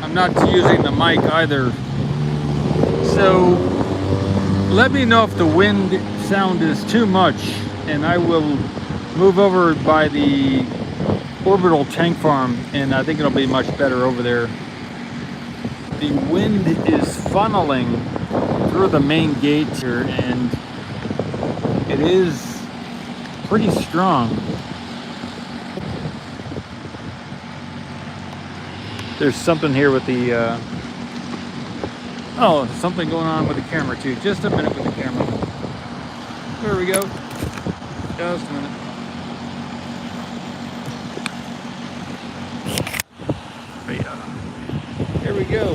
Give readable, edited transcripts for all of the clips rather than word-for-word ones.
I'm not using the mic either. So let me know if the wind sound is too much, and I will move over by the orbital tank farm, and I think it'll be much better over there. The wind is funneling through the main gate here, and it is pretty strong. There's something here with the oh, something going on with the camera too. Just a minute with the camera. There we go. Just a minute. There we go.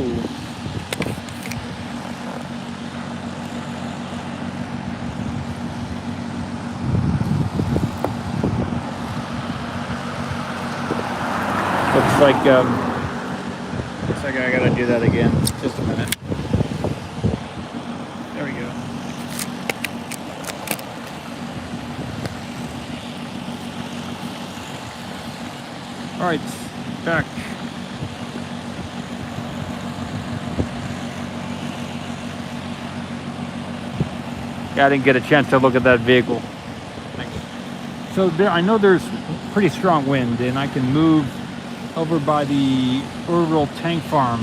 Looks like I gotta do that again. Just a minute. There we go. All right, back. I didn't get a chance to look at that vehicle. Thanks. So there, I know there's pretty strong wind, and I can move over by the orbital tank farm,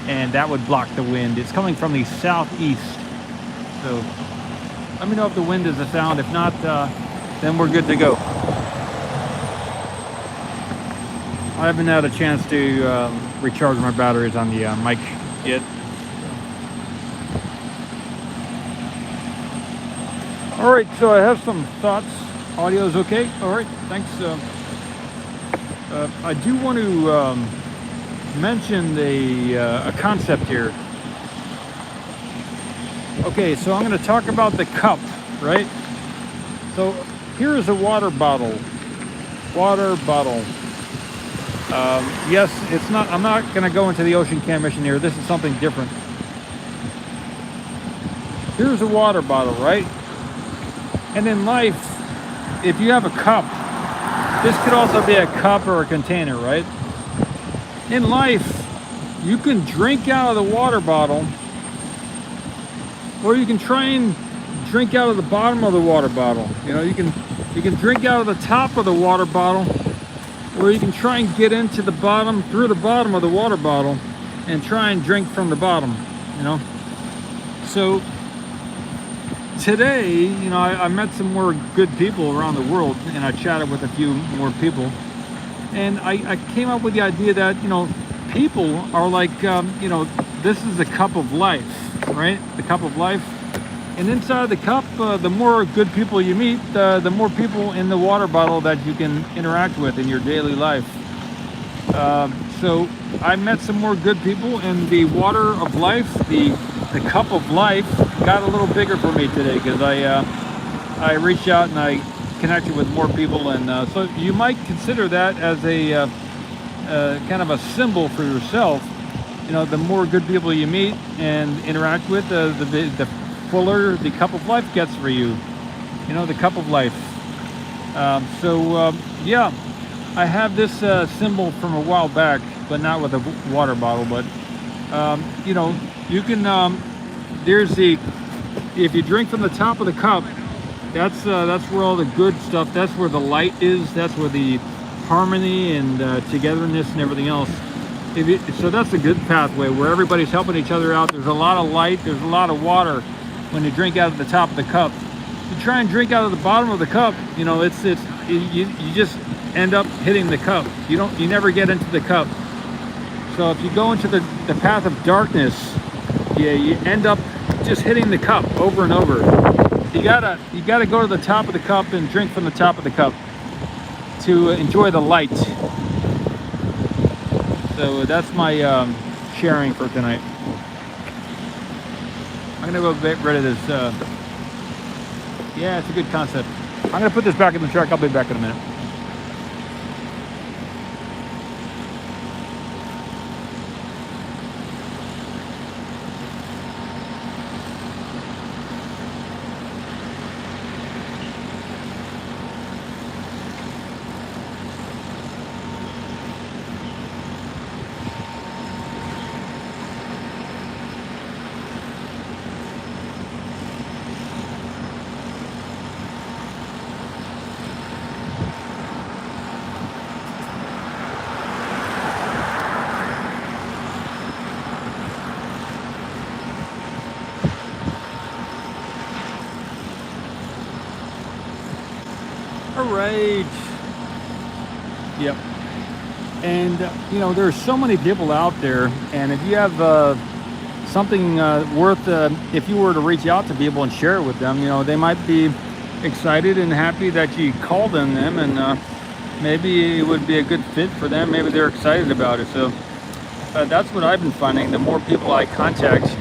and that would block the wind. It's coming from the southeast, so let me know if the wind is a sound. If not, then we're good to go. I haven't had a chance to recharge my batteries on the mic yet. All right, so I have some thoughts. Audio's okay? All right, thanks. I do want to mention a concept here. Okay, so I'm going to talk about the cup, right? So here is a water bottle. Water bottle. Yes, it's not. I'm not going to go into the ocean cam mission here. This is something different. Here's a water bottle, right? And in life, if you have a cup, this could also be a cup or a container, right? In life, you can drink out of the water bottle, or you can try and drink out of the bottom of the water bottle. You know, you can drink out of the top of the water bottle, or you can try and get into the bottom, through the bottom of the water bottle, and try and drink from the bottom, you know? So today, you know, I met some more good people around the world, and I chatted with a few more people, and I came up with the idea that, you know, people are like, you know, this is the cup of life, right? The cup of life. And inside the cup, the more good people you meet, the more people in the water bottle that you can interact with in your daily life. So I met some more good people, and the water of life, the cup of life, got a little bigger for me today, because I reached out and I connected with more people, and so you might consider that as a kind of a symbol for yourself. You know, the more good people you meet and interact with, the fuller the cup of life gets for you. You know, the cup of life. Yeah, I have this symbol from a while back, but not with a water bottle. But you know, you can. There's if you drink from the top of the cup, that's where all the good stuff. That's where the light is. That's where the harmony and togetherness and everything else. So that's a good pathway where everybody's helping each other out. There's a lot of light. There's a lot of water when you drink out of the top of the cup. If you try and drink out of the bottom of the cup, you know, you just end up hitting the cup. You never get into the cup. So if you go into the path of darkness, yeah, you end up just hitting the cup over and over. You gotta go to the top of the cup and drink from the top of the cup to enjoy the light. So that's my sharing for tonight. I'm gonna go get rid of this. Yeah, it's a good concept. I'm gonna put this back in the truck. I'll be back in a minute. right. Yep. And you know, there's so many people out there, and if you have something worth, if you were to reach out to people and share it with them, you know, they might be excited and happy that you called on them, and maybe it would be a good fit for them. Maybe they're excited about it. So that's what I've been finding. The more people I contact,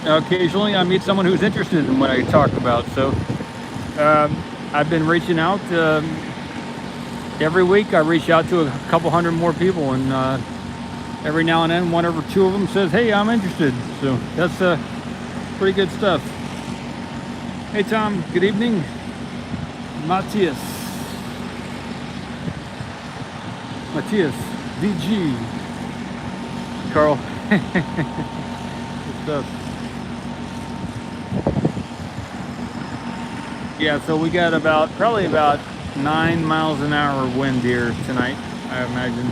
occasionally I meet someone who's interested in what I talk about. So I've been reaching out. Every week I reach out to a couple hundred more people, and every now and then one or two of them says, hey, I'm interested. So that's pretty good stuff. Hey Tom, good evening. Matthias, DG, Carl. Good stuff. Yeah, so we got probably about 9 miles an hour wind here tonight, I imagine.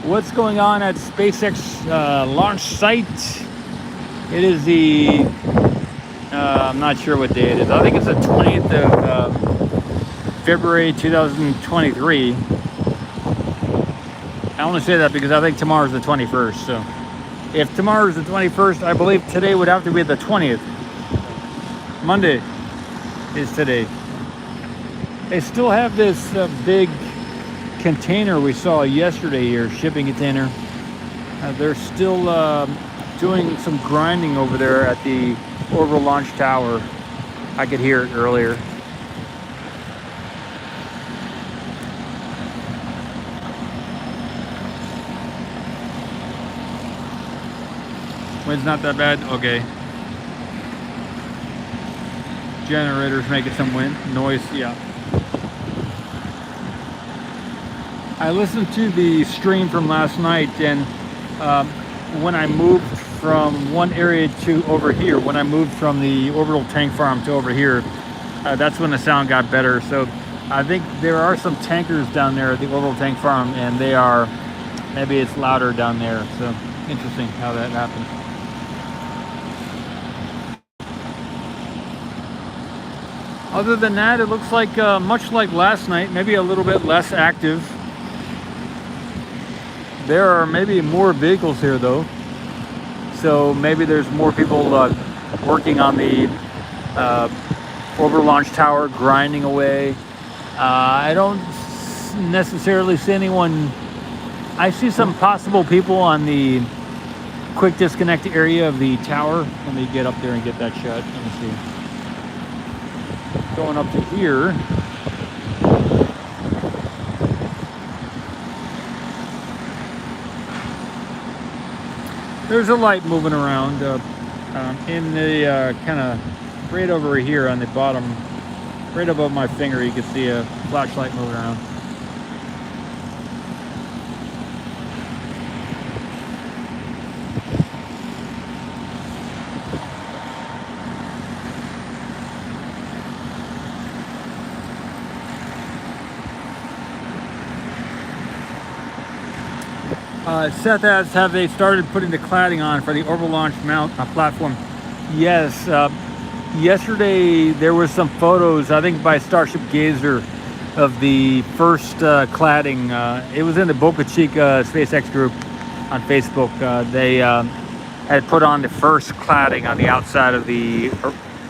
What's going on at SpaceX launch site? It is the, I'm not sure what day it is. I think it's the 20th of February 2023. I only say that because I think tomorrow's the 21st. So if tomorrow's the 21st, I believe today would have to be the 20th. Monday is today. They still have this big container we saw yesterday here, shipping container. They're still doing some grinding over there at the orbital launch tower. I could hear it earlier. Wind's not that bad? Okay. Generators making some wind noise, yeah. I listened to the stream from last night, and when I moved from one area to over here, when I moved from the orbital tank farm to over here, that's when the sound got better. So I think there are some tankers down there at the orbital tank farm, and they are, maybe it's louder down there. So interesting how that happened. Other than that, it looks like much like last night, maybe a little bit less active. There are maybe more vehicles here though, so maybe there's more people working on the orbital launch tower, grinding away. I don't necessarily see anyone. I see some possible people on the quick disconnect area of the tower. Let me get up there and get that shot. Let me see. Going up to here. There's a light moving around in the kind of right over here on the bottom, right above my finger. You can see a flashlight moving around. Seth asks, have they started putting the cladding on for the orbital launch mount platform? Yes. Yesterday there was some photos, I think by Starship Gazer, of the first cladding. It was in the Boca Chica SpaceX group on Facebook. They had put on the first cladding on the outside of the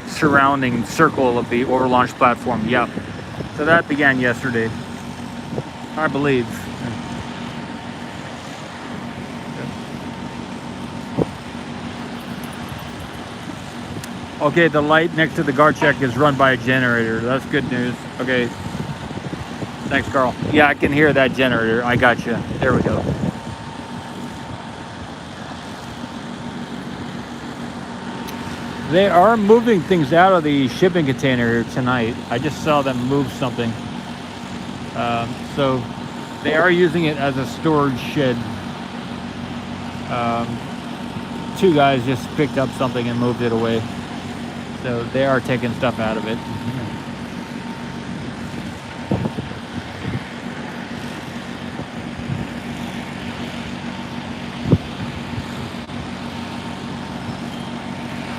surrounding circle of the orbital launch platform. Yep. So that began yesterday, I believe. Okay, the light next to the guard check is run by a generator. That's good news. Okay. Thanks, Carl. Yeah, I can hear that generator. I got you. There we go. They are moving things out of the shipping container here tonight. I just saw them move something. So they are using it as a storage shed. Two guys just picked up something and moved it away. So they are taking stuff out of it.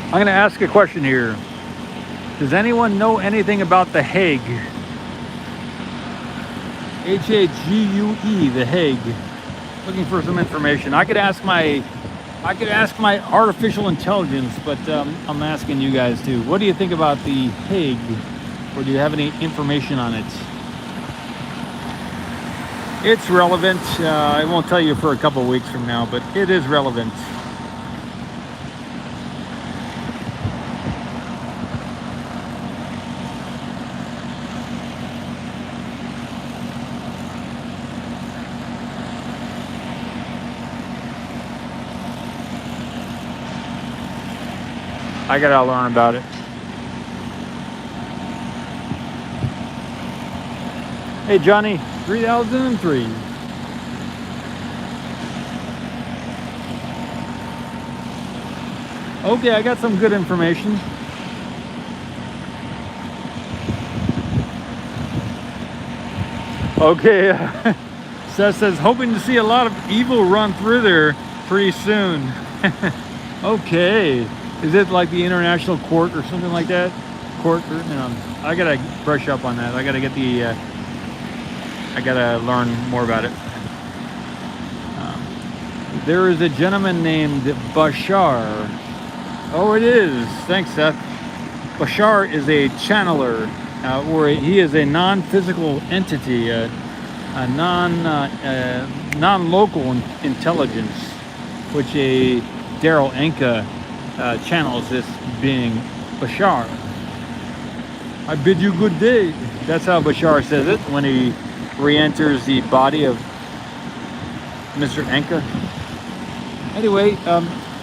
I'm going to ask a question here. Does anyone know anything about the Hague? Hague, the Hague. Looking for some information. I could ask my artificial intelligence, but I'm asking you guys too. What do you think about the Hague? Or do you have any information on it? It's relevant. I won't tell you for a couple weeks from now, but it is relevant. I gotta learn about it. Hey Johnny, 3003. Okay, I got some good information. Okay, Seth says, hoping to see a lot of evil run through there pretty soon. Okay, is it like the international court or something like that? Court, I gotta brush up on that. I gotta get the, I gotta learn more about it. There is a gentleman named Bashar. Oh, it is. Thanks, Seth. Bashar is a channeler, or he is a non-physical entity, a non-local intelligence, which a Daryl Anka channels this being Bashar. I bid you good day. That's how Bashar says it when he re-enters the body of Mr. Anka. Anyway,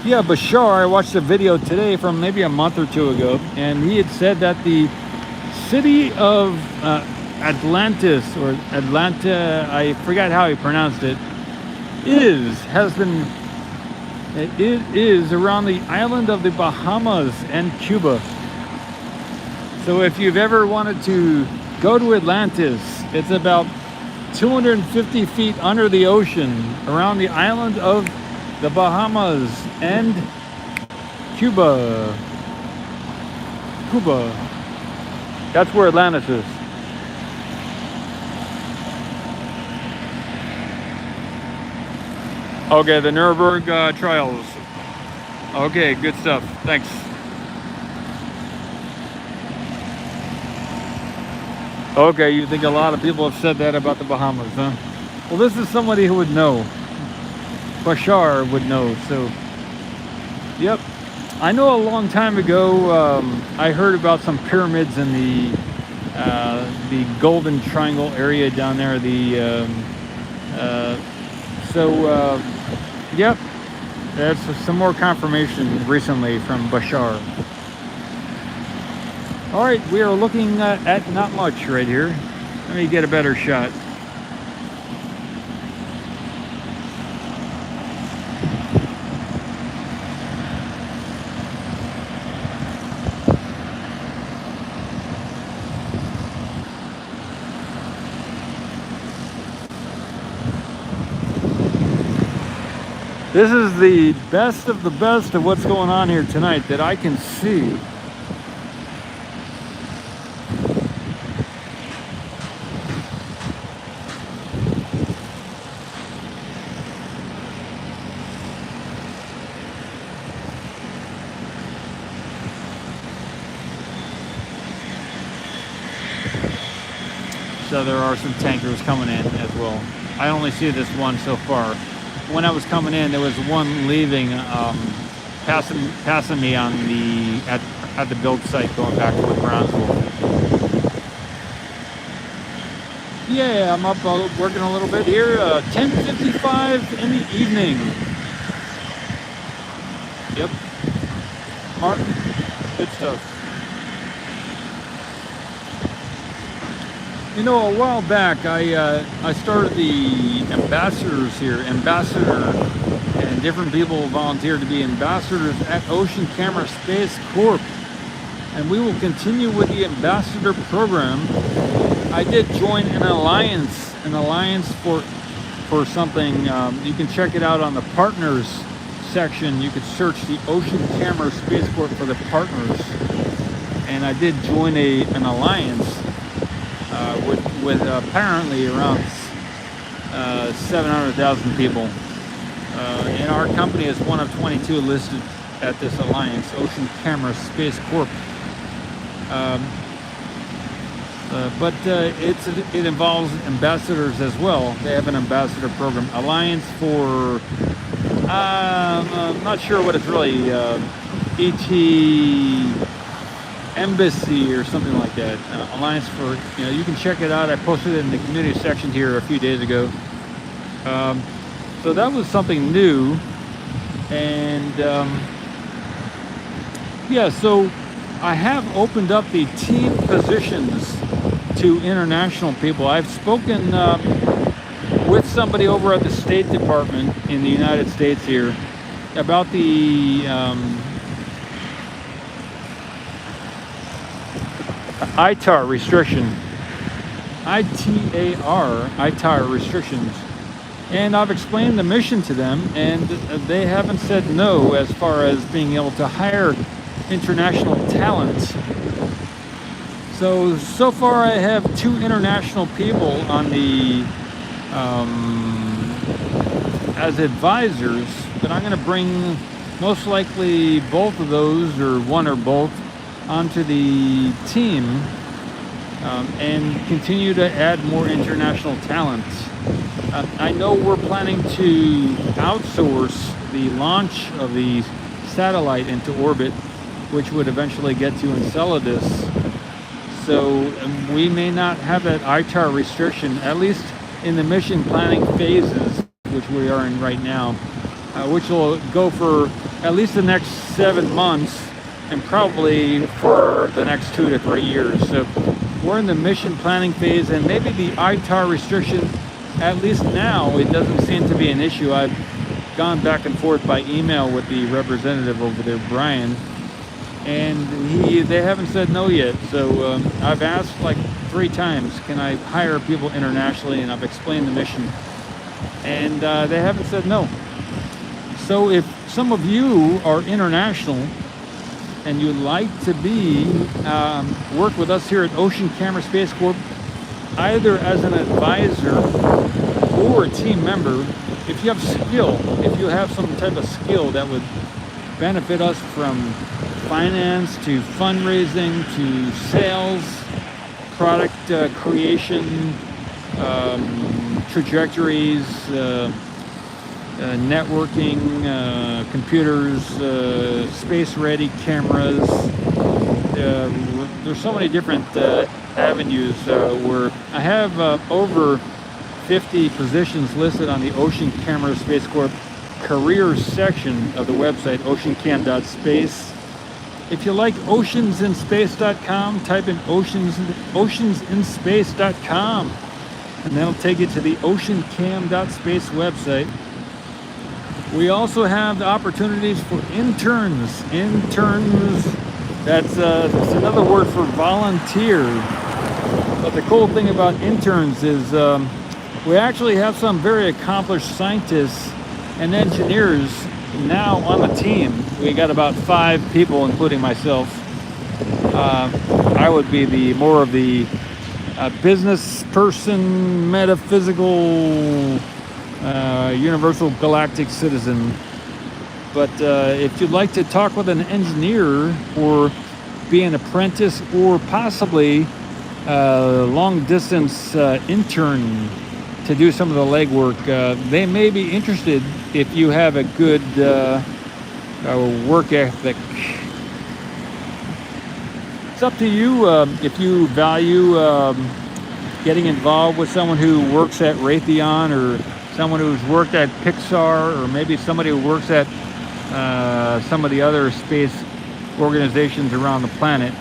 yeah, Bashar, I watched a video today from maybe a month or two ago, and he had said that the city of Atlantis, or Atlanta, I forgot how he pronounced it, it is around the island of the Bahamas and Cuba. So if you've ever wanted to go to Atlantis, it's about 250 feet under the ocean around the island of the Bahamas and Cuba. That's where Atlantis is. Okay, the Nuremberg trials. Okay, good stuff. Thanks. Okay, you think a lot of people have said that about the Bahamas, huh? Well, this is somebody who would know. Bashar would know, so... Yep. I know a long time ago, I heard about some pyramids in the Golden Triangle area down there. Yep. That's some more confirmation recently from Bashar. All right, we are looking at not much right here. Let me get a better shot. This is the best of what's going on here tonight that I can see. So there are some tankers coming in as well. I only see this one so far. When I was coming in, there was one leaving, passing me on at the build site going back to Brownsville. Yeah, I'm up working a little bit here. 10:55 in the evening. Yep. Mark, good stuff. You know, a while back, I started the ambassadors here, and different people volunteered to be ambassadors at Ocean Camera Space Corp. And we will continue with the ambassador program. I did join an alliance for something. You can check it out on the partners section. You could search the Ocean Camera Space Corp for the partners. and I did join an alliance with apparently around 700,000 people. And our company is one of 22 listed at this alliance, Ocean Camera Space Corp. But it involves ambassadors as well. They have an ambassador program, Alliance for, I'm not sure what it's really, ET Embassy or something like that. Alliance for, you can check it out. I posted it in the community section here a few days ago. So that was something new. And yeah, so I have opened up the team positions to international people. I've spoken with somebody over at the State Department in the United States here about the ITAR restriction, ITAR restrictions. And I've explained the mission to them, and they haven't said no as far as being able to hire international talent. So far I have 2 international people on the as advisors, but I'm going to bring most likely both of those, or one or both, onto the team and continue to add more international talent. I know we're planning to outsource the launch of the satellite into orbit, which would eventually get to Enceladus. So we may not have that ITAR restriction, at least in the mission planning phases, which we are in right now, which will go for at least the next 7 months and probably for the next 2 to 3 years. So we're in the mission planning phase, and maybe the ITAR restriction, at least now, it doesn't seem to be an issue. I've gone back and forth by email with the representative over there, Brian, and they haven't said no yet. So I've asked like 3 times, can I hire people internationally, and I've explained the mission, and they haven't said no. So if some of you are international and you'd like to work with us here at Ocean Camera Space Corp, either as an advisor or a team member, if you have skill, if you have some type of skill that would benefit us, from finance to fundraising to sales, product creation, trajectories, networking, computers, space-ready cameras. There's so many different avenues where I have over 50 positions listed on the Ocean Camera Space Corp careers section of the website, oceancam.space. If you like oceansinspace.com, type in oceansinspace.com, and that'll take you to the oceancam.space website. We also have the opportunities for interns. That's another word for volunteer. But the cool thing about interns is we actually have some very accomplished scientists and engineers now on the team. We got about 5 people, including myself. I would be more of the business person, metaphysical, universal galactic citizen. But if you'd like to talk with an engineer or be an apprentice or possibly a long distance intern to do some of the legwork, they may be interested if you have a good work ethic. It's up to you if you value getting involved with someone who works at Raytheon, or someone who's worked at Pixar, or maybe somebody who works at some of the other space organizations around the planet.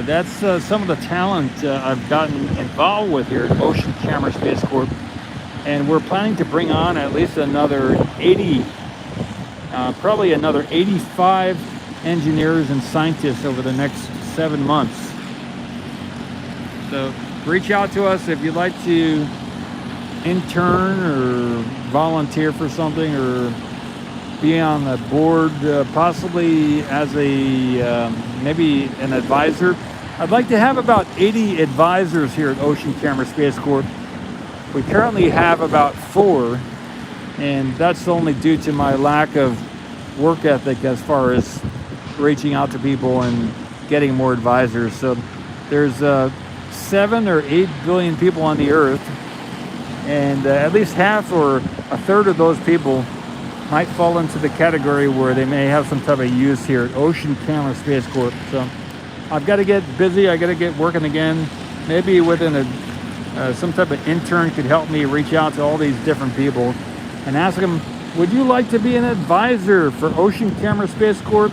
That's some of the talent I've gotten involved with here at Ocean Camera Space Corp. And we're planning to bring on at least another 80, probably another 85 engineers and scientists over the next 7 months. So reach out to us if you'd like to intern or volunteer for something, or be on the board, possibly as a maybe an advisor. I'd like to have about 80 advisors here at Ocean Camera Space Corp. We currently have about 4, and that's only due to my lack of work ethic as far as reaching out to people and getting more advisors. So there's 7 or 8 billion people on the earth, and at least half or a third of those people might fall into the category where they may have some type of use here at Ocean Camera Space Corp. So I've got to get busy. I got to get working again. Maybe within some type of intern could help me reach out to all these different people and ask them, would you like to be an advisor for Ocean Camera Space Corp?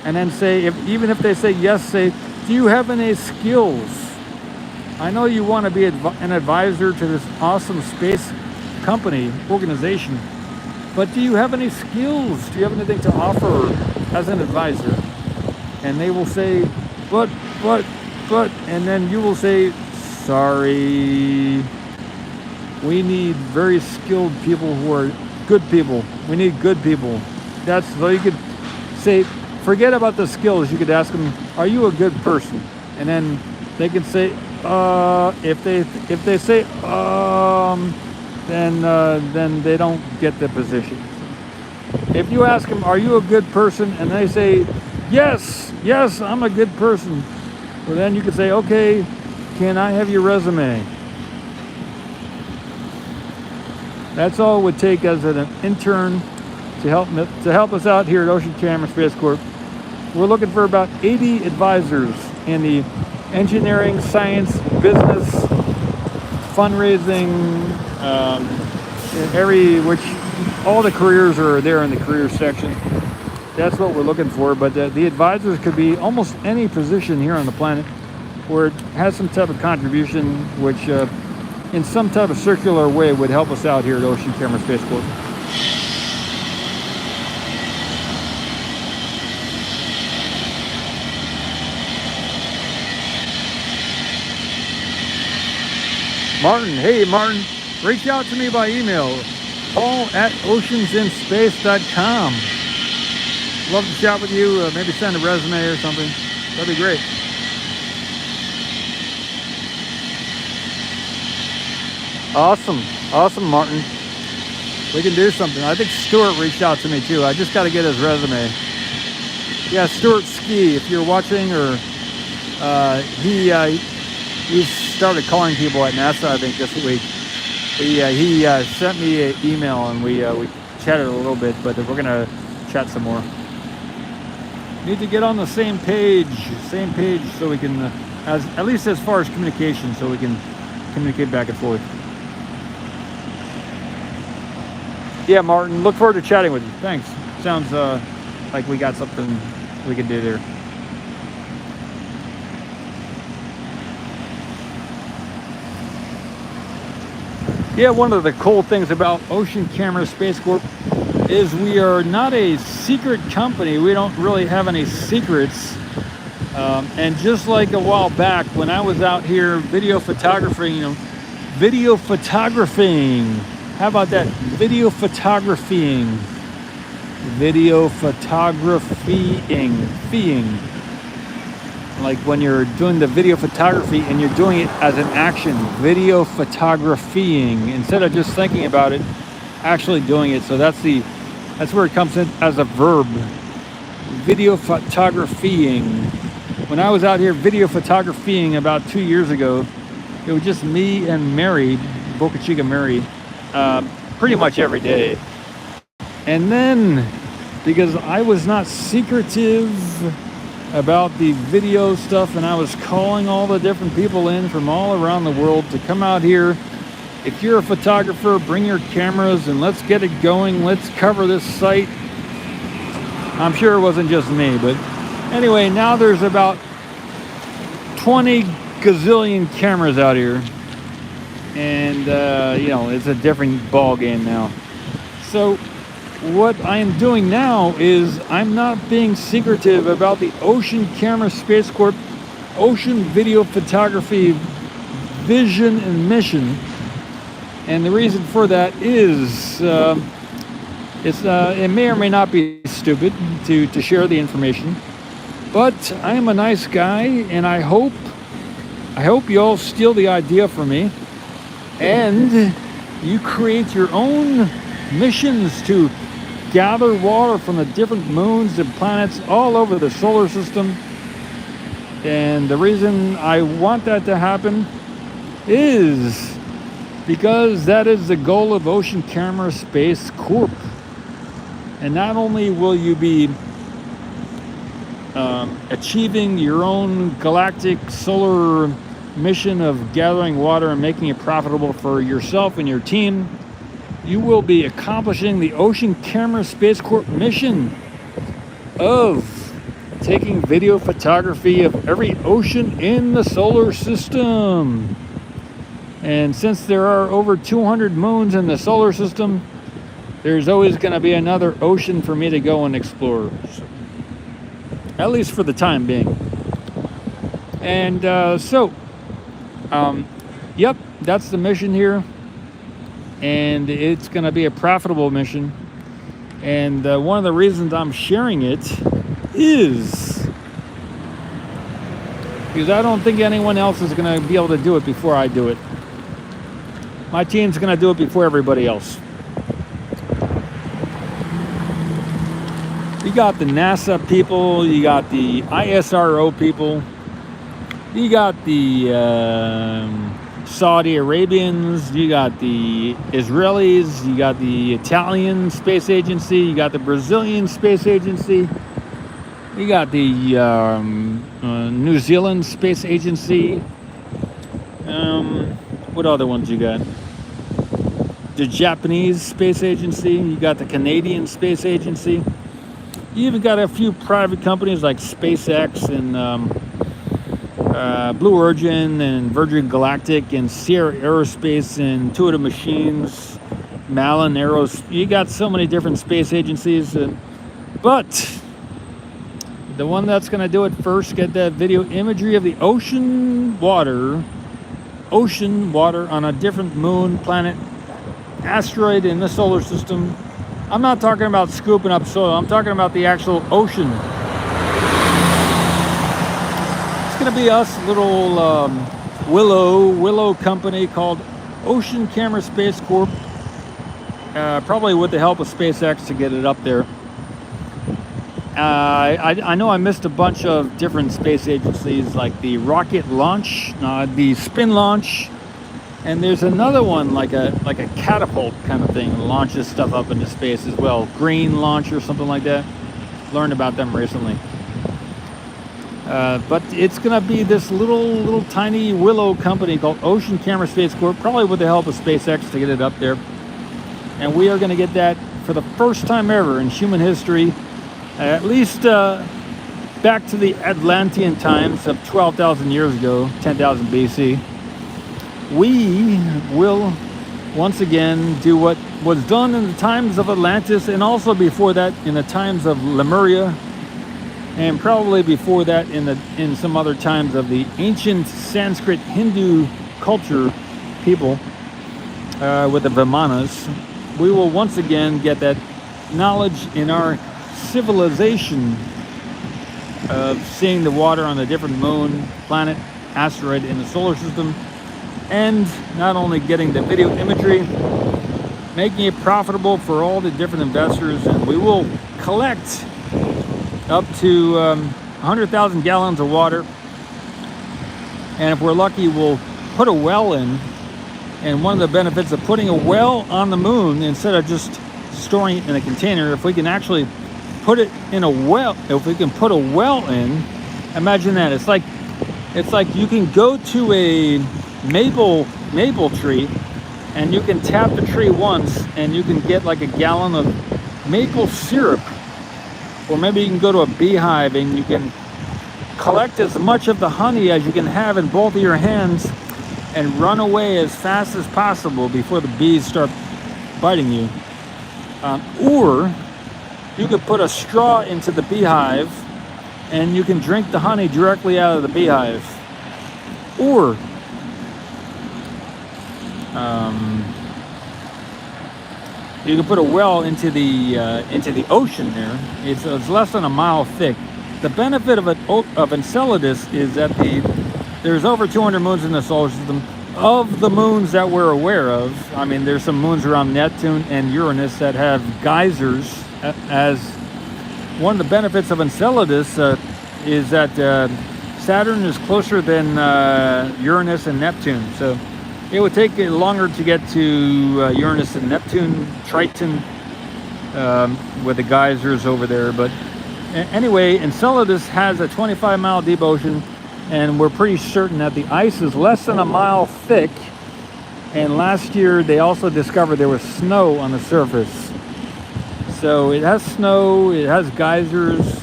And then say, even if they say yes, say, do you have any skills? I know you want to be an advisor to this awesome space company, organization, but do you have any skills? Do you have anything to offer as an advisor? And they will say, but, and then you will say, sorry, we need very skilled people who are good people. We need good people. That's so you could say, forget about the skills. You could ask them, are you a good person? And then they can say, if they say, then they don't get the position. If you ask them, are you a good person? And they say, yes, I'm a good person. Well, then you could say, okay, can I have your resume? That's all it would take as an intern to help us out here at Ocean Camera Space Corp. We're looking for about 80 advisors in the engineering, science, business, fundraising, all the careers are there in the careers section. That's what we're looking for. But the advisors could be almost any position here on the planet where it has some type of contribution, which in some type of circular way would help us out here at Ocean Camera Space Corp. Martin, hey Martin, reach out to me by email, paul@oceansinspace.com. Love to chat with you, maybe send a resume or something. That'd be great. Awesome, Martin. We can do something. I think Stuart reached out to me too. I just got to get his resume. Yeah, Stuart Ski, if you're watching, or he started calling people at NASA, I think, this week. He sent me an email and we chatted a little bit, but we're gonna chat some more. Need to get on the same page, so we can, at least as far as communication, so we can communicate back and forth. Yeah, Martin, look forward to chatting with you. Thanks. Sounds like we got something we can do there. Yeah, one of the cool things about Ocean Camera Space Corp is we are not a secret company. We don't really have any secrets. And just like a while back when I was out here video photographing, how about that? Video photographying. Like when you're doing the video photography and you're doing it as an action, video photographying, instead of just thinking about it, actually doing it. So that's where it comes in as a verb. Video photographying. When I was out here video photographying about 2 years ago, it was just me and Mary, Boca Chica Mary, pretty much every day. And then, because I was not secretive about the video stuff, and I was calling all the different people in from all around the world to come out here. If you're a photographer, bring your cameras and let's get it going. Let's cover this site. I'm sure it wasn't just me, but anyway, now there's about 20 gazillion cameras out here, and it's a different ball game now. So what I am doing now is I'm not being secretive about the Ocean Camera Space Corp ocean video photography vision and mission. And the reason for that is It may or may not be stupid to share the information, but I am a nice guy, and I hope you all steal the idea from me, and you create your own missions to gather water from the different moons and planets all over the solar system. And the reason I want that to happen is because that is the goal of Ocean Camera Space Corp. And not only will you be achieving your own galactic solar mission of gathering water and making it profitable for yourself and your team, you will be accomplishing the Ocean Camera Space Corp mission of taking video photography of every ocean in the solar system. And since there are over 200 moons in the solar system, there's always going to be another ocean for me to go and explore, at least for the time being. And yep, that's the mission here, and it's going to be a profitable mission. And one of the reasons I'm sharing it is because I don't think anyone else is going to be able to do it before I do it. My team's going to do it before everybody else. You got the NASA people, you got the ISRO people, you got the Saudi Arabians, you got the Israelis, you got the Italian Space Agency, you got the Brazilian Space Agency, you got the New Zealand Space Agency. What other ones you got? The Japanese Space Agency, you got the Canadian Space Agency. You even got a few private companies like SpaceX and Blue Origin and Virgin Galactic and Sierra Aerospace and Intuitive Machines, Malin Aeros. You got so many different space agencies, but the one that's going to do it first, get that video imagery of the ocean water on a different moon, planet, asteroid in the solar system. I'm not talking about scooping up soil. I'm talking about the actual ocean. It's going to be us, little willow company called Ocean Camera Space Corp. Probably with the help of SpaceX to get it up there. I know I missed a bunch of different space agencies like the rocket launch, the spin launch, and there's another one like a catapult kind of thing, launches stuff up into space as well. Green launch or something like that. Learned about them recently. But it's gonna be this little tiny willow company called Ocean Camera Space Corp, probably with the help of SpaceX to get it up there. And we are gonna get that for the first time ever in human history, at least back to the Atlantean times of 12,000 years ago, 10,000 BC. We will once again do what was done in the times of Atlantis, and also before that in the times of Lemuria, and probably before that in some other times of the ancient Sanskrit Hindu culture people with the Vimanas. We will once again get that knowledge in our civilization of seeing the water on a different moon, planet, asteroid in the solar system, and not only getting the video imagery, making it profitable for all the different investors. And we will collect up to 100,000 gallons of water, and if we're lucky, we'll put a well in. And one of the benefits of putting a well on the moon instead of just storing it in a container, if we can actually put it in a well, if we can put a well in, imagine that. It's like you can go to a maple tree and you can tap the tree once and you can get like a gallon of maple syrup. Or maybe you can go to a beehive and you can collect as much of the honey as you can have in both of your hands and run away as fast as possible before the bees start biting you. Or you could put a straw into the beehive and you can drink the honey directly out of the beehive. Or You can put a well into the ocean there. It's less than a mile thick. The benefit of Enceladus is that there's over 200 moons in the solar system. Of the moons that we're aware of, I mean, there's some moons around Neptune and Uranus that have geysers. As one of the benefits of Enceladus is that Saturn is closer than Uranus and Neptune, so it would take it longer to get to Uranus and Neptune, Triton, with the geysers over there. But anyway, Enceladus has a 25-mile deep ocean, and we're pretty certain that the ice is less than a mile thick. And last year, they also discovered there was snow on the surface. So it has snow, it has geysers,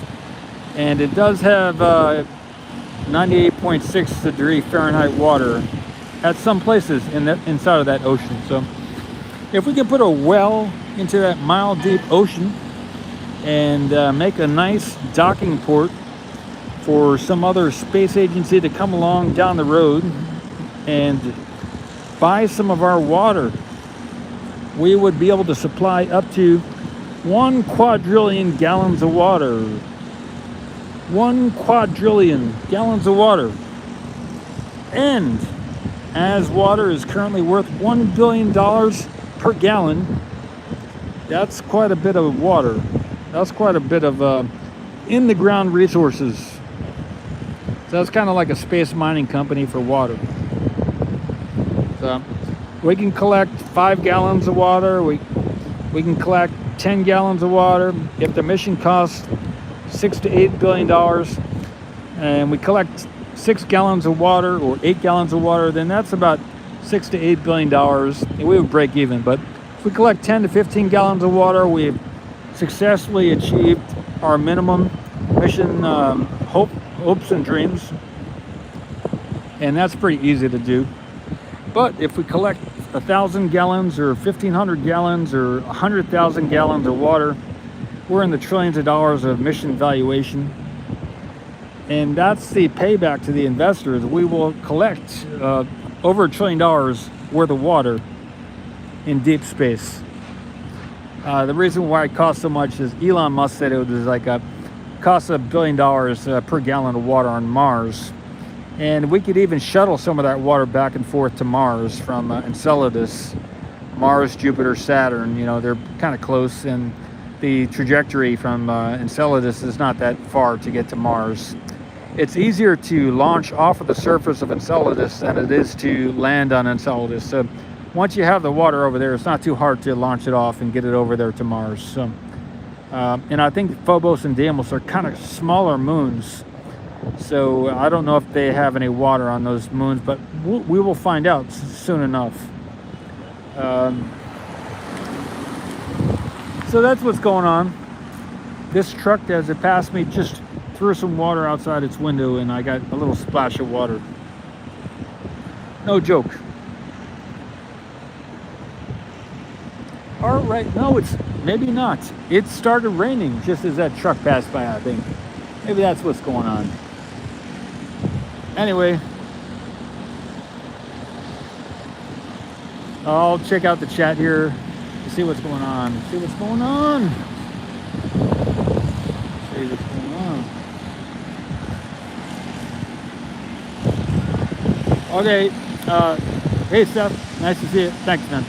and it does have 98.6 degree Fahrenheit water at some places inside of that ocean. So if we can put a well into that mile deep ocean and make a nice docking port for some other space agency to come along down the road and buy some of our water, we would be able to supply up to 1 quadrillion gallons of water. 1 quadrillion gallons of water. And as water is currently worth $1 billion per gallon, that's quite a bit of water. That's quite a bit of in-the-ground resources. So it's kind of like a space mining company for water. So we can collect 5 gallons of water. We can collect 10 gallons of water. If the mission costs $6 to $8 billion, and we collect 6 gallons of water or 8 gallons of water, then that's about $6 to $8 billion, and we would break even. But if we collect 10 to 15 gallons of water, we've successfully achieved our minimum mission hopes and dreams, and that's pretty easy to do. But if we collect 1,000 gallons or 1,500 gallons or 100,000 gallons of water, we're in the trillions of dollars of mission valuation. And that's the payback to the investors. We will collect over $1 trillion worth of water in deep space. The reason why it costs so much is Elon Musk said it was like costs $1 billion per gallon of water on Mars. And we could even shuttle some of that water back and forth to Mars from Enceladus. Mars, Jupiter, Saturn, you know, they're kind of close, and the trajectory from Enceladus is not that far to get to Mars. It's easier to launch off of the surface of Enceladus than it is to land on Enceladus. So once you have the water over there, it's not too hard to launch it off and get it over there to Mars. So, and I think Phobos and Deimos are kind of smaller moons. So I don't know if they have any water on those moons, but we will find out soon enough. So that's what's going on. This truck, as it passed me, just threw some water outside its window, and I got a little splash of water. No joke. All right, no, it's maybe not. It started raining just as that truck passed by, I think. Maybe that's what's going on. Anyway, I'll check out the chat here to see what's going on. See what's going on. See what's going on. Okay. Hey, Steph. Nice to see you. Thanks, man.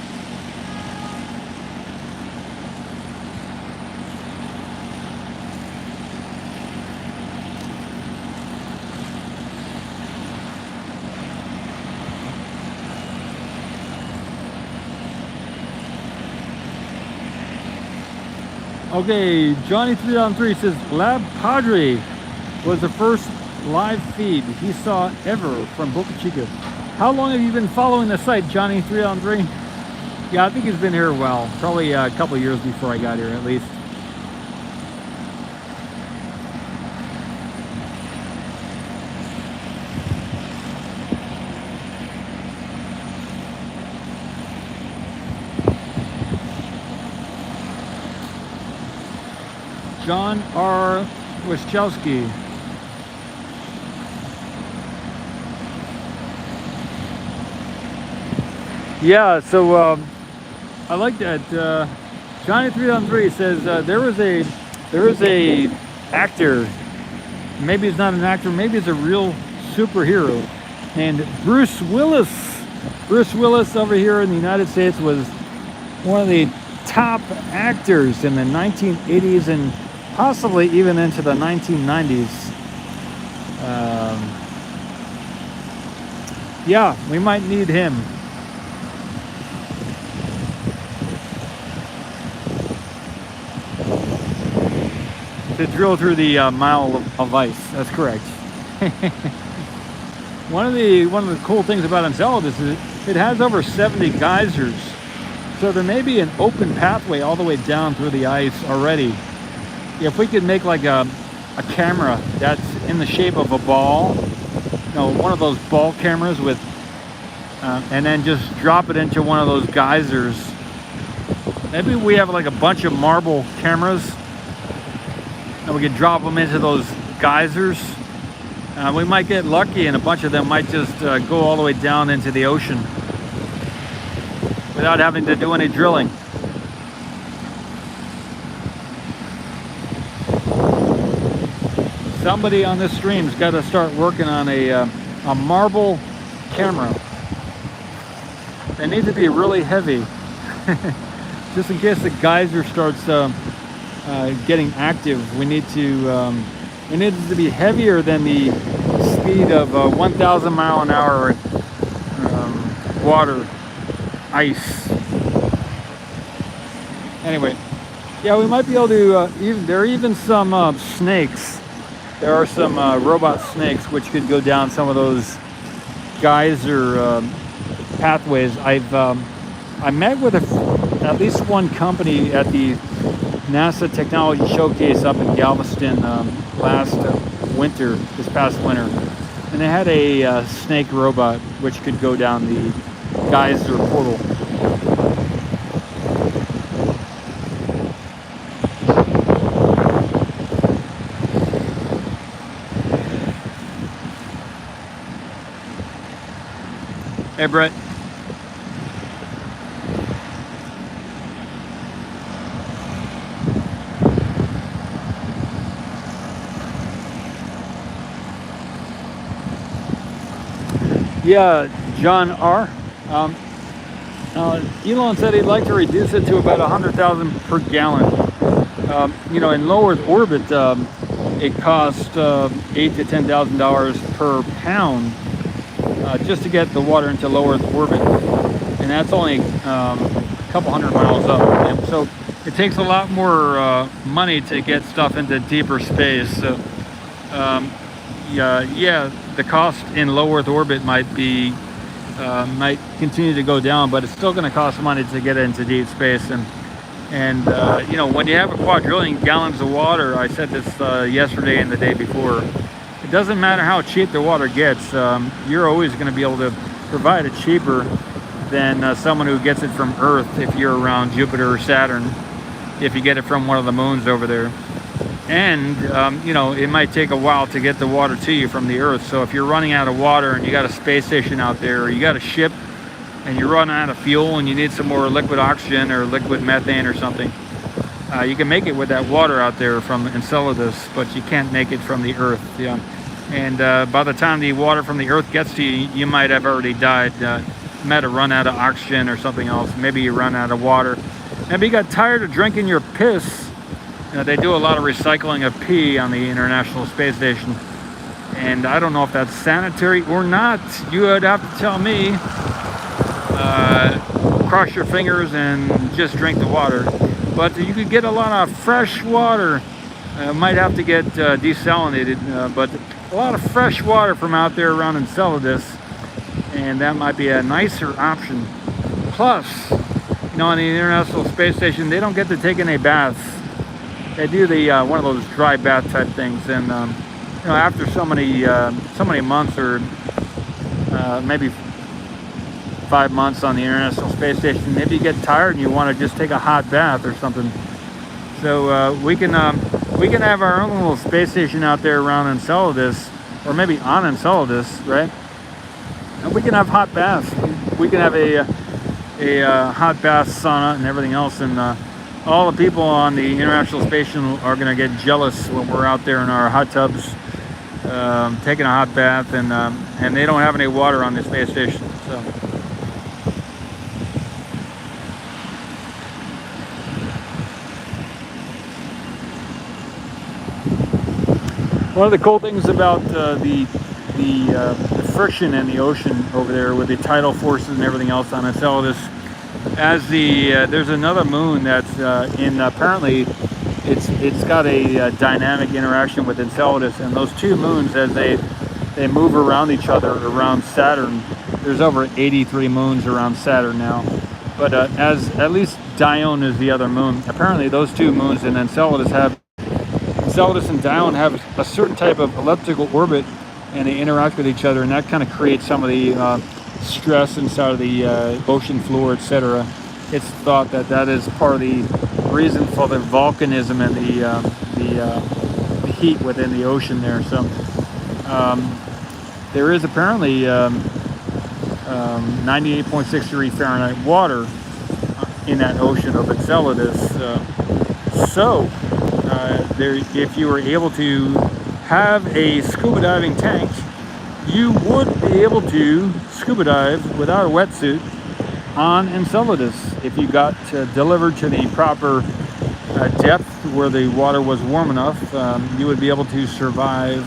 Okay, Johnny3on3 says Lab Padre was the first live feed he saw ever from Boca Chica. How long have you been following the site, Johnny3on3? Yeah, I think he's been here a while, probably a couple of years before I got here at least. John R. Wachowski. Yeah, so I like that Johnny 303 says there is a actor. Maybe he's not an actor. Maybe he's a real superhero. And Bruce Willis. Bruce Willis over here in the United States was one of the top actors in the 1980s and possibly even into the 1990s. Yeah, we might need him. To drill through the mile of ice. That's correct. One of the cool things about Enceladus is it has over 70 geysers. So there may be an open pathway all the way down through the ice already. If we could make like a camera that's in the shape of a ball, you know, one of those ball cameras with, and then just drop it into one of those geysers. Maybe we have like a bunch of marble cameras and we could drop them into those geysers. We might get lucky and a bunch of them might just go all the way down into the ocean without having to do any drilling. Somebody on this stream's got to start working on a marble camera. They need to be really heavy, just in case the geyser starts getting active. We need it to be heavier than the speed of 1,000 mile an hour water ice. Anyway, yeah, we might be able to. There are even some snakes. There are some robot snakes which could go down some of those geyser pathways. I met with at least one company at the NASA Technology Showcase up in Galveston this past winter, and they had a snake robot which could go down the geyser portal. Hey, Brett. Yeah, John R. Elon said he'd like to reduce it to about 100,000 per gallon. You know, in low Earth orbit, it costs $8,000 to $10,000 per pound just to get the water into low Earth orbit, and that's only a couple hundred miles up. And so it takes a lot more money to get stuff into deeper space. So yeah, the cost in low Earth orbit might continue to go down, but it's still going to cost money to get it into deep space. And you know, when you have a quadrillion gallons of water, I said this yesterday and the day before, it doesn't matter how cheap the water gets, you're always going to be able to provide it cheaper than someone who gets it from Earth if you're around Jupiter or Saturn, if you get it from one of the moons over there. And you know, it might take a while to get the water to you from the Earth. So if you're running out of water and you got a space station out there, or you got a ship and you're running out of fuel and you need some more liquid oxygen or liquid methane or something, you can make it with that water out there from Enceladus, but you can't make it from the Earth. Yeah. And by the time the water from the Earth gets to you, you might have already died. You might have run out of oxygen or something else. Maybe you run out of water. Maybe you got tired of drinking your piss. They do a lot of recycling of pee on the International Space Station, and I don't know if that's sanitary or not. You would have to tell me. Cross your fingers and just drink the water. But you could get a lot of fresh water. Might have to get desalinated, but a lot of fresh water from out there around Enceladus, and that might be a nicer option. Plus, you know, on the International Space Station, they don't get to take any baths. They do the one of those dry bath type things, and you know, after so many months, or maybe 5 months on the International Space Station, maybe you get tired and you want to just take a hot bath or something. So we can have our own little space station out there around Enceladus, or maybe on Enceladus, right? And we can have hot baths. We can have a hot bath, sauna, and everything else, and all the people on the International Space Station are going to get jealous when we're out there in our hot tubs, taking a hot bath, and they don't have any water on the space station. So. One of the cool things about the friction in the ocean over there with the tidal forces and everything else on Enceladus, as there's another moon that's apparently it's got a dynamic interaction with Enceladus, and those two moons, as they move around each other around Saturn, there's over 83 moons around Saturn now, but as at least Dione is the other moon. Apparently those two moons in Enceladus and Dione have a certain type of elliptical orbit, and they interact with each other, and that kind of creates some of the stress inside of the ocean floor, etc. It's thought that that is part of the reason for the volcanism and the heat within the ocean there. So there is apparently 98.6 degree Fahrenheit water in that ocean of Enceladus. If you were able to have a scuba diving tank, you would be able to scuba dive without a wetsuit on Enceladus if you got delivered to the proper depth where the water was warm enough. You would be able to survive,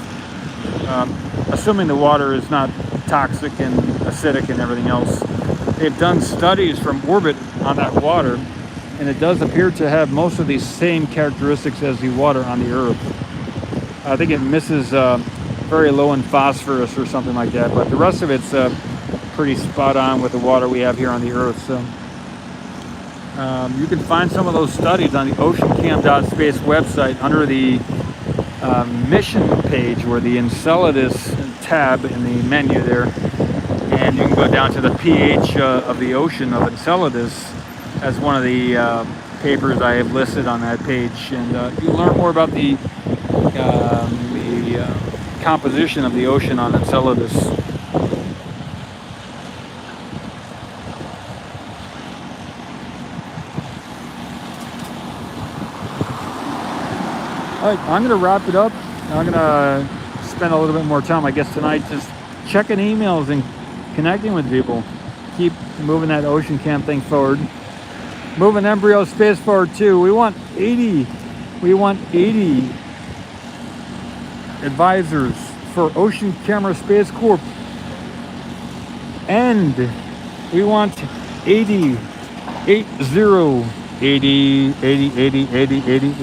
assuming the water is not toxic and acidic and everything else. They've done studies from orbit on that water, and it does appear to have most of the same characteristics as the water on the Earth. I think it misses very low in phosphorus or something like that, but the rest of it's pretty spot on with the water we have here on the Earth. So you can find some of those studies on the oceancam.space website under the mission page, where the Enceladus tab in the menu there, and you can go down to the pH of the ocean of Enceladus as one of the papers I have listed on that page, and you learn more about the composition of the ocean on Enceladus. All right, I'm going to wrap it up. I'm going to spend a little bit more time, I guess, tonight just checking emails and connecting with people. Keep moving that Ocean Cam thing forward. Moving embryo space forward too. We want 80 advisors for Ocean Camera Space Corp. And we want 80. We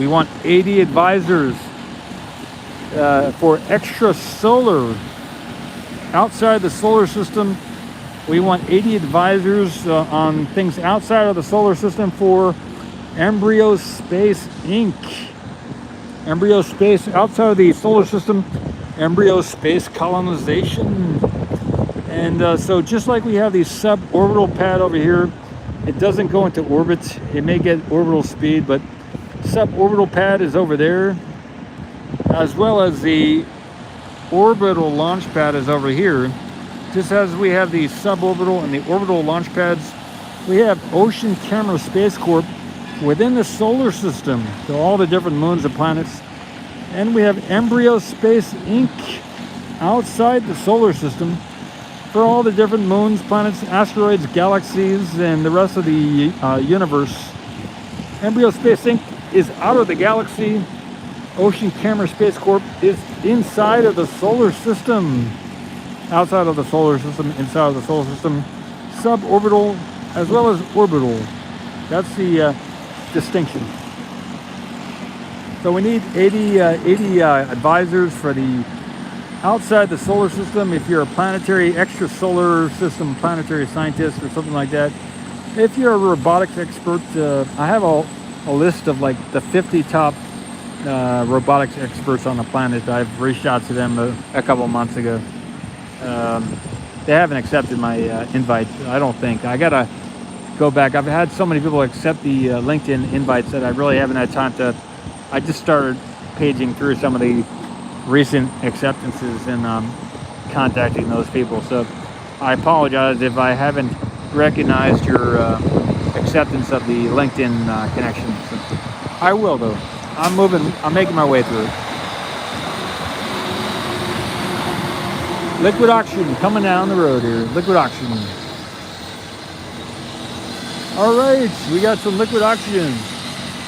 want 80 advisors for extrasolar outside the solar system. We want 80 advisors on things outside of the solar system for Embryo Space Inc. Embryo Space outside of the solar system, embryo space colonization. And so just like we have the suborbital pad over here, it doesn't go into orbit. It may get orbital speed, but suborbital pad is over there, as well as the orbital launch pad is over here. Just as we have the suborbital and the orbital launch pads, we have Ocean Camera Space Corp within the solar system, so all the different moons and planets. And we have Embryo Space Inc. outside the solar system for all the different moons, planets, asteroids, galaxies, and the rest of the universe. Embryo Space Inc. is out of the galaxy. Ocean Camera Space Corp is inside of the solar system. Outside of the solar system, inside of the solar system, suborbital as well as orbital. That's the distinction. So we need 80 advisors for the outside the solar system. If you're a planetary, extrasolar system planetary scientist or something like that. If you're a robotics expert, I have a list of like the 50 top robotics experts on the planet. I've reached out to them a couple months ago. They haven't accepted my invite, I don't think. I gotta go back. I've had so many people accept the LinkedIn invites that I really haven't had time to. I just started paging through some of the recent acceptances and contacting those people. So I apologize if I haven't recognized your acceptance of the LinkedIn connection. So I will, though. I'm making my way through it. Liquid auction coming down the road here. Liquid auction. All right, we got some liquid auction.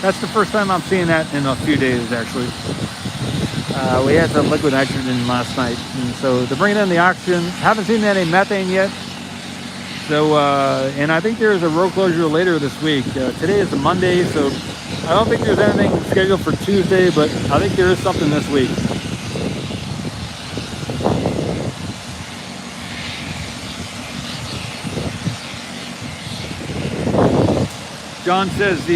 That's the first time I'm seeing that in a few days, actually. We had some liquid nitrogen last night, and so they're bringing in the auction. Haven't seen any methane yet. So, and I think there's a road closure later this week. Today is a Monday, so I don't think there's anything scheduled for Tuesday, but I think there is something this week. John says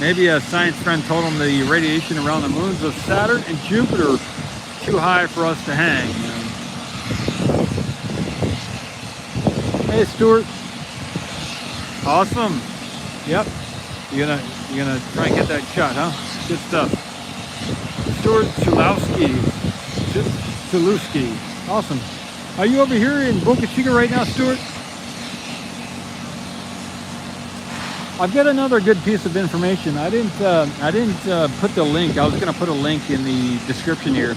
maybe a science friend told him the radiation around the moons of Saturn and Jupiter too high for us to hang. Hey Stuart. Awesome. Yep. You're gonna try and get that shot, huh? Good stuff. Stuart Sulewski. Awesome. Are you over here in Boca Chica right now, Stuart? I've got another good piece of information. I didn't put the link. I was going to put a link in the description here,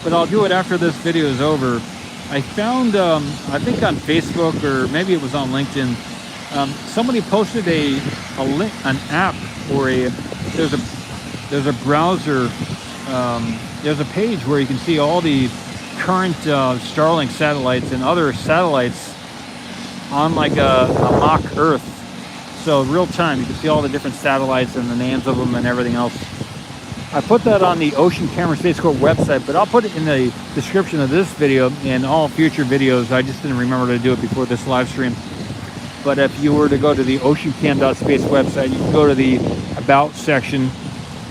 but I'll do it after this video is over. I found, I think on Facebook or maybe it was on LinkedIn, somebody posted an app or there's a browser, there's a page where you can see all the current Starlink satellites and other satellites on like a mock Earth. So real time, you can see all the different satellites and the names of them and everything else. I put that on the Ocean Camera Space Corp website, but I'll put it in the description of this video and all future videos. I just didn't remember to do it before this live stream. But if you were to go to the oceancam.space website, you can go to the About section,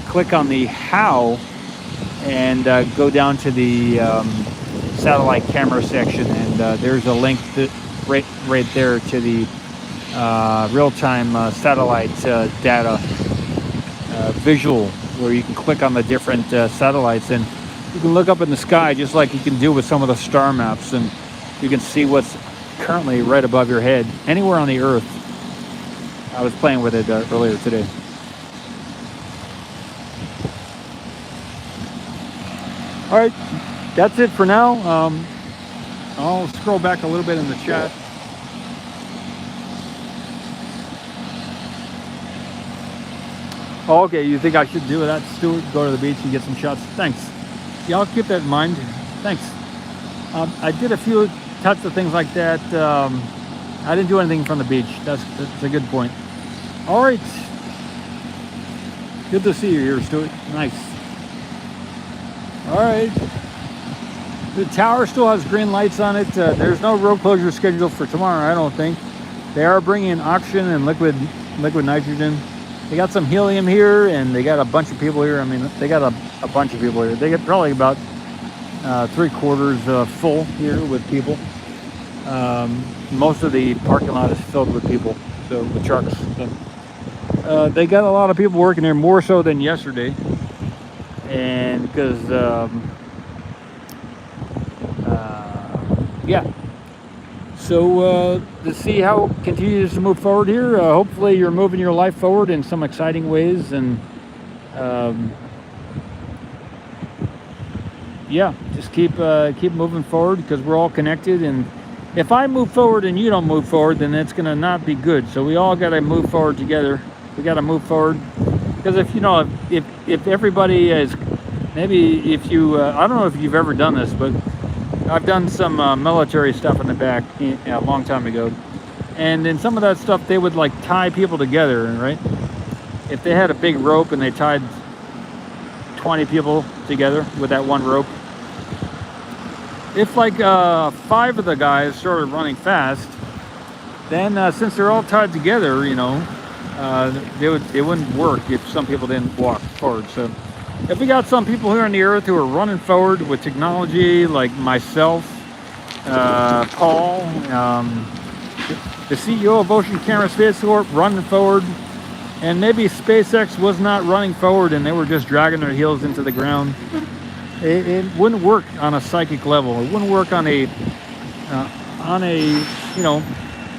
click on the How, and go down to the satellite camera section, and there's a link right there to the real-time satellite data visual, where you can click on the different satellites, and you can look up in the sky just like you can do with some of the star maps, and you can see what's currently right above your head anywhere on the Earth. I was playing with it earlier today. All right, that's it for now. I'll scroll back a little bit in the chat. Oh, okay, you think I should do that, Stuart? Go to the beach and get some shots? Thanks. Yeah, I'll keep that in mind. Thanks. I did a few types of things like that. I didn't do anything from the beach. That's a good point. All right. Good to see you here, Stuart. Nice. All right. The tower still has green lights on it. There's no road closure scheduled for tomorrow, I don't think. They are bringing oxygen and liquid nitrogen. They got some helium here, and they got a bunch of people here. I mean, they got a bunch of people here. They get probably about 3/4 full here with people. Most of the parking lot is filled with people, so with trucks. So, they got a lot of people working there, more so than yesterday, and because yeah. So to see how it continues to move forward here, hopefully you're moving your life forward in some exciting ways, and yeah, just keep moving forward, because we're all connected. And if I move forward and you don't move forward, then it's gonna not be good. So we all got to move forward together. We got to move forward, because if everybody is, maybe if you I don't know if you've ever done this, but I've done some military stuff in the back a long time ago, and in some of that stuff they would like tie people together, right? If they had a big rope and they tied 20 people together with that one rope, if like 5 of the guys started running fast, then since they're all tied together, it wouldn't work if some people didn't walk forward. So if we got some people here on the Earth who are running forward with technology, like myself, Paul, the CEO of Ocean Camera Space Corp, running forward, and maybe SpaceX was not running forward and they were just dragging their heels into the ground, it wouldn't work on a psychic level. It wouldn't work on a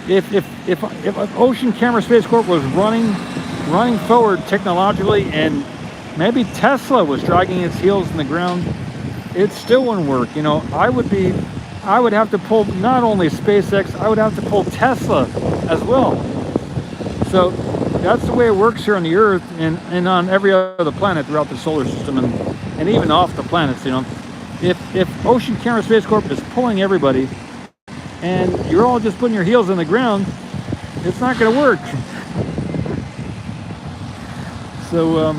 if Ocean Camera Space Corp was running forward technologically, and maybe Tesla was dragging its heels in the ground, it still wouldn't work. You know, I would have to pull not only SpaceX, I would have to pull Tesla as well. So that's the way it works here on the Earth, and on every other planet throughout the solar system, and even off the planets. You know, if Ocean Camera Space Corp is pulling everybody, and you're all just putting your heels in the ground, it's not going to work. So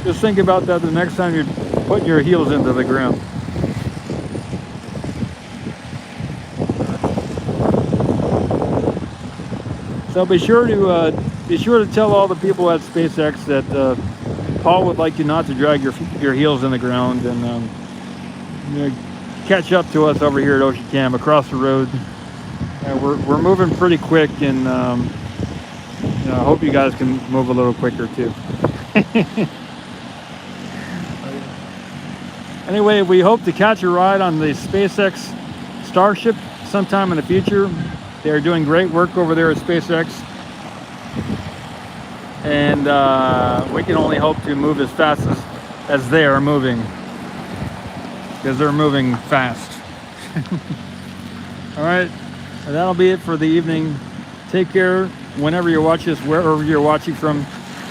just think about that the next time you're putting your heels into the ground. So be sure to tell all the people at SpaceX that Paul would like you not to drag your heels in the ground, and you know, catch up to us over here at Ocean Cam across the road. We're moving pretty quick, and you know, I hope you guys can move a little quicker too. Anyway, we hope to catch a ride on the SpaceX Starship sometime in the future. They're doing great work over there at SpaceX, and we can only hope to move as fast as they are moving, because they're moving fast. All right, that'll be it for the evening. Take care whenever you watch this, wherever you're watching from,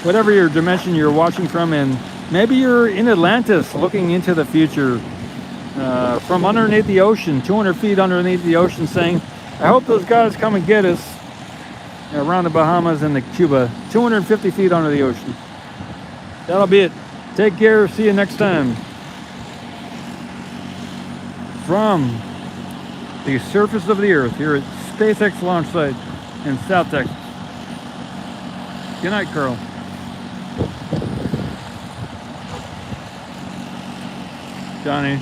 whatever your dimension you're watching from, and maybe you're in Atlantis looking into the future from underneath the ocean, 200 feet underneath the ocean, saying, I hope those guys come and get us around the Bahamas and the Cuba, 250 feet under the ocean. That'll be it. Take care. See you next time. From the surface of the Earth here at SpaceX launch site in South Texas. Good night, Carl. Johnny.